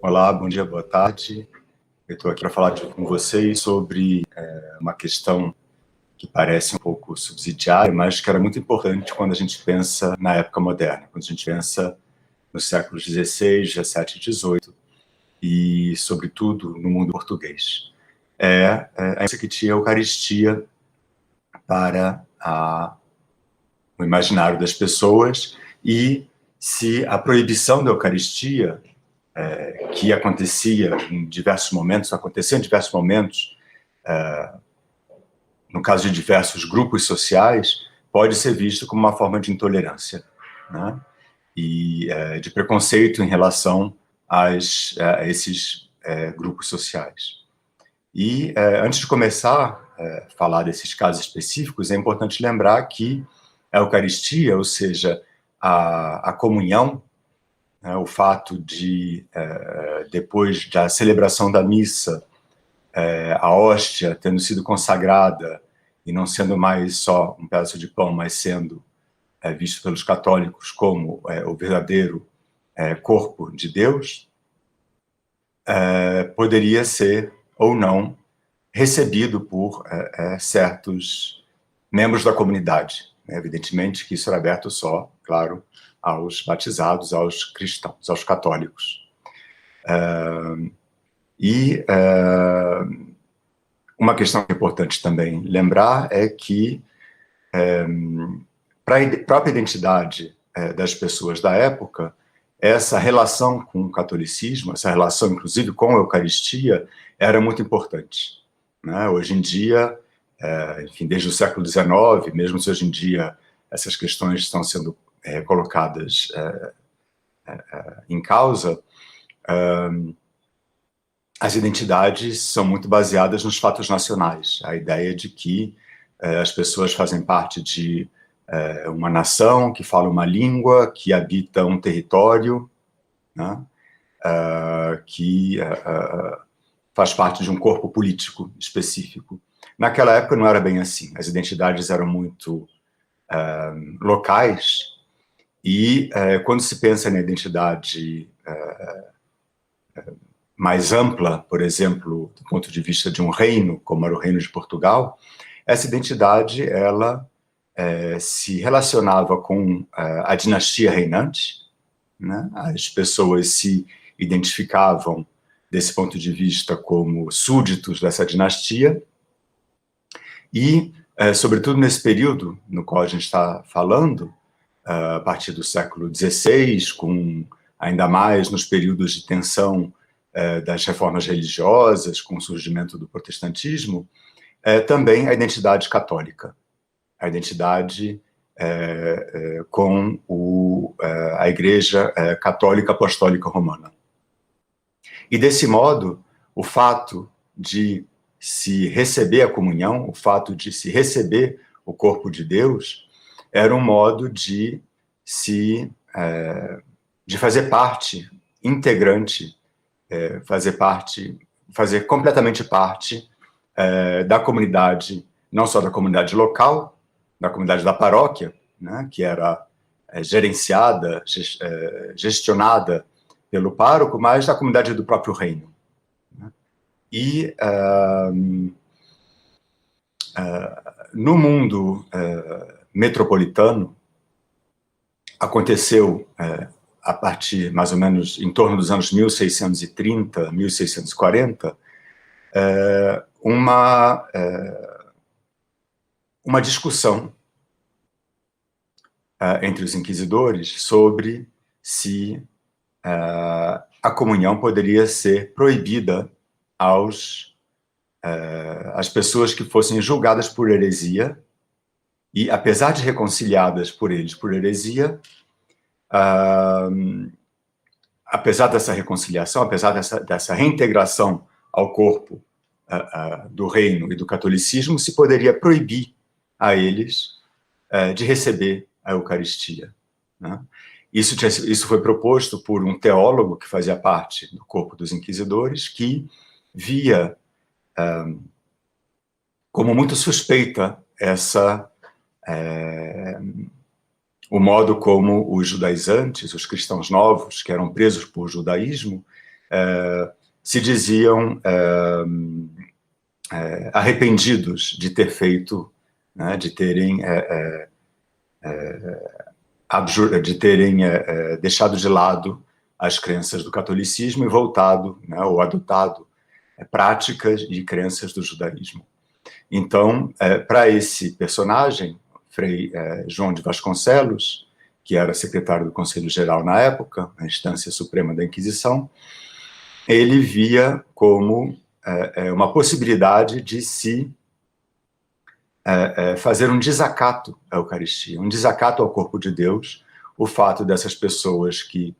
Olá, bom dia, boa tarde. Eu estou aqui para falar com vocês sobre uma questão que parece um pouco subsidiária, mas que era muito importante quando a gente pensa na época moderna, quando a gente pensa nos séculos XVI, XVII e XVIII, e, sobretudo, no mundo português. A que tinha a Eucaristia para o imaginário das pessoas, e se a proibição da Eucaristia, que acontecia em diversos momentos, no caso de diversos grupos sociais, pode ser visto como uma forma de intolerância, né? E de preconceito em relação a esses grupos sociais. E antes de começar a falar desses casos específicos, é importante lembrar que a Eucaristia, ou seja, a comunhão, o fato de, depois da celebração da missa, a hóstia tendo sido consagrada e não sendo mais só um pedaço de pão, mas sendo visto pelos católicos como o verdadeiro corpo de Deus, poderia ser ou não recebido por certos membros da comunidade. Evidentemente que isso era aberto só, claro, aos batizados, aos cristãos, aos católicos. Uma questão importante também lembrar é que, para a própria identidade das pessoas da época, essa relação com o catolicismo, essa relação, inclusive, com a Eucaristia, era muito importante, né? Hoje em dia, enfim, desde o século XIX, mesmo se hoje em dia essas questões estão sendo colocadas em causa, as identidades são muito baseadas nos fatos nacionais. A ideia de que as pessoas fazem parte de uma nação, que fala uma língua, que habita um território, né? Que faz parte de um corpo político específico. Naquela época não era bem assim. As identidades eram muito locais, e quando se pensa na identidade mais ampla, por exemplo, do ponto de vista de um reino, como era o Reino de Portugal, essa identidade, ela se relacionava com a dinastia reinante, né? As pessoas se identificavam, desse ponto de vista, como súditos dessa dinastia, e, sobretudo nesse período no qual a gente está falando, a partir do século XVI, com ainda mais nos períodos de tensão das reformas religiosas, com o surgimento do protestantismo, também a identidade católica, a identidade com a Igreja Católica Apostólica Romana. E, desse modo, o fato de se receber a comunhão, o fato de se receber o corpo de Deus, era um modo de fazer parte integrante, fazer completamente parte da comunidade, não só da comunidade local, da comunidade da paróquia, né, que era gerenciada, gestionada pelo pároco, mas da comunidade do próprio reino. E no mundo metropolitano, aconteceu, a partir, mais ou menos, em torno dos anos 1630, 1640, uma discussão entre os inquisidores sobre se a comunhão poderia ser proibida às pessoas que fossem julgadas por heresia, e, apesar de reconciliadas por eles por heresia, apesar dessa reconciliação, apesar dessa reintegração ao corpo do reino e do catolicismo, se poderia proibir a eles de receber a Eucaristia, né? Isso foi proposto por um teólogo que fazia parte do corpo dos inquisidores, que via como muito suspeita o modo como os judaizantes, os cristãos novos, que eram presos por judaísmo, se diziam arrependidos de ter feito, né, de terem deixado de lado as crenças do catolicismo e voltado, né, ou adotado práticas e crenças do judaísmo. Então, para esse personagem, Frei João de Vasconcelos, que era secretário do Conselho Geral na época, a instância suprema da Inquisição, ele via como uma possibilidade de se fazer um desacato à Eucaristia, um desacato ao corpo de Deus, o fato dessas pessoas que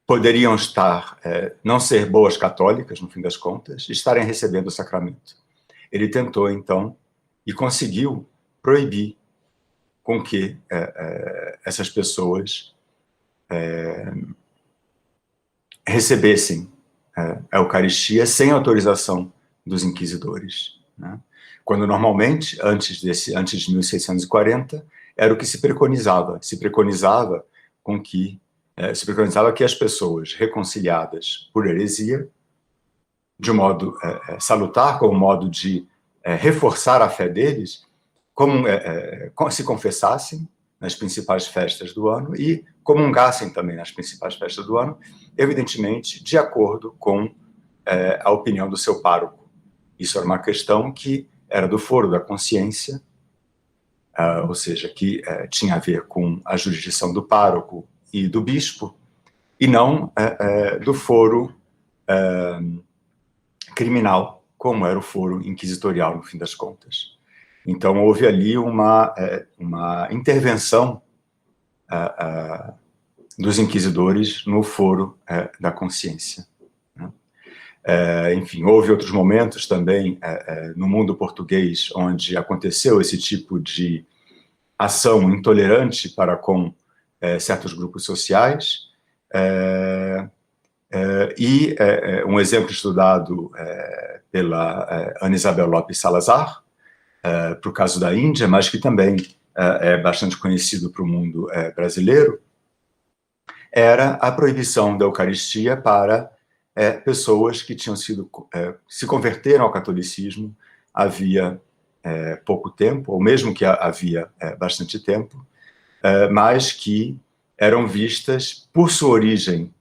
poderiam estar, não ser boas católicas, no fim das contas, estarem recebendo o sacramento. Ele tentou, então, e conseguiu proibir com que essas pessoas recebessem a Eucaristia sem autorização dos inquisidores, né? Quando normalmente, antes de 1640, era o que se preconizava. Se preconizava que as pessoas reconciliadas por heresia, de um modo salutar, como modo de reforçar a fé deles, se confessassem nas principais festas do ano e comungassem também nas principais festas do ano, evidentemente de acordo com a opinião do seu pároco. Isso era uma questão que era do foro da consciência, ou seja, que tinha a ver com a jurisdição do pároco e do bispo, e não do foro criminal, como era o foro inquisitorial, no fim das contas. Então, houve ali uma intervenção dos inquisidores no foro da consciência, né? Enfim, houve outros momentos também no mundo português onde aconteceu esse tipo de ação intolerante para com certos grupos sociais, um exemplo estudado pela Ana Isabel Lopes Salazar, para o caso da Índia, mas que também é bastante conhecido para o mundo brasileiro, era a proibição da Eucaristia para pessoas que tinham se converteram ao catolicismo havia pouco tempo, ou mesmo que havia bastante tempo, mas que eram vistas por sua origem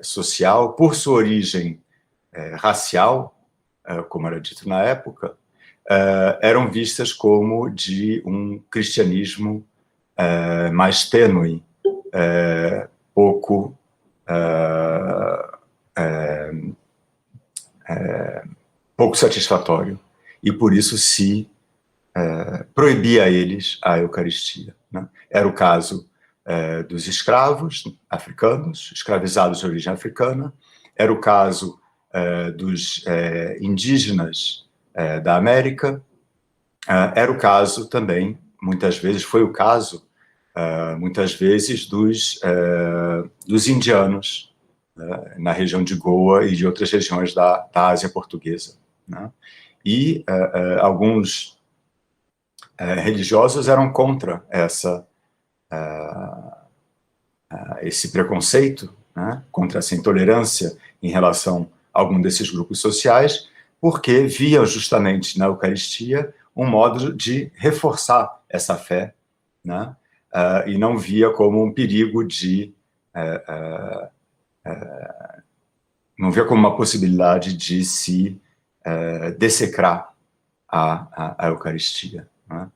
social, por sua origem racial, como era dito na época, eram vistas como de um cristianismo mais tênue, pouco satisfatório, e por isso se proibia a eles a Eucaristia, né? Era o caso dos escravos africanos, escravizados de origem africana, era o caso dos indígenas da América, era o caso também, muitas vezes, foi o caso, muitas vezes, dos indianos, na região de Goa e de outras regiões da Ásia portuguesa, né? E alguns religiosos eram contra esse preconceito, né, contra essa intolerância em relação a algum desses grupos sociais, porque viam justamente na Eucaristia um modo de reforçar essa fé, né, e não via como um perigo não via como uma possibilidade de se dessecrar a Eucaristia, né?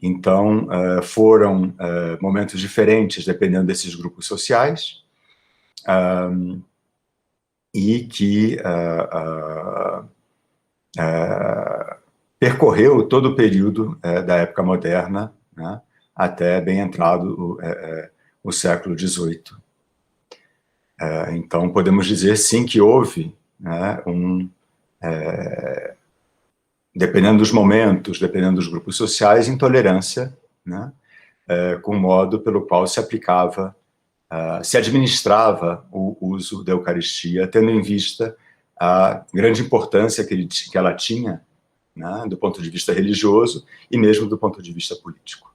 Então, foram momentos diferentes, dependendo desses grupos sociais, e que percorreu todo o período da época moderna, né, até bem entrado o século XVIII. Então, podemos dizer, sim, que houve, né, dependendo dos momentos, dependendo dos grupos sociais, intolerância, né, com o modo pelo qual se aplicava, se administrava o uso da Eucaristia, tendo em vista a grande importância que ela tinha, né, do ponto de vista religioso e mesmo do ponto de vista político.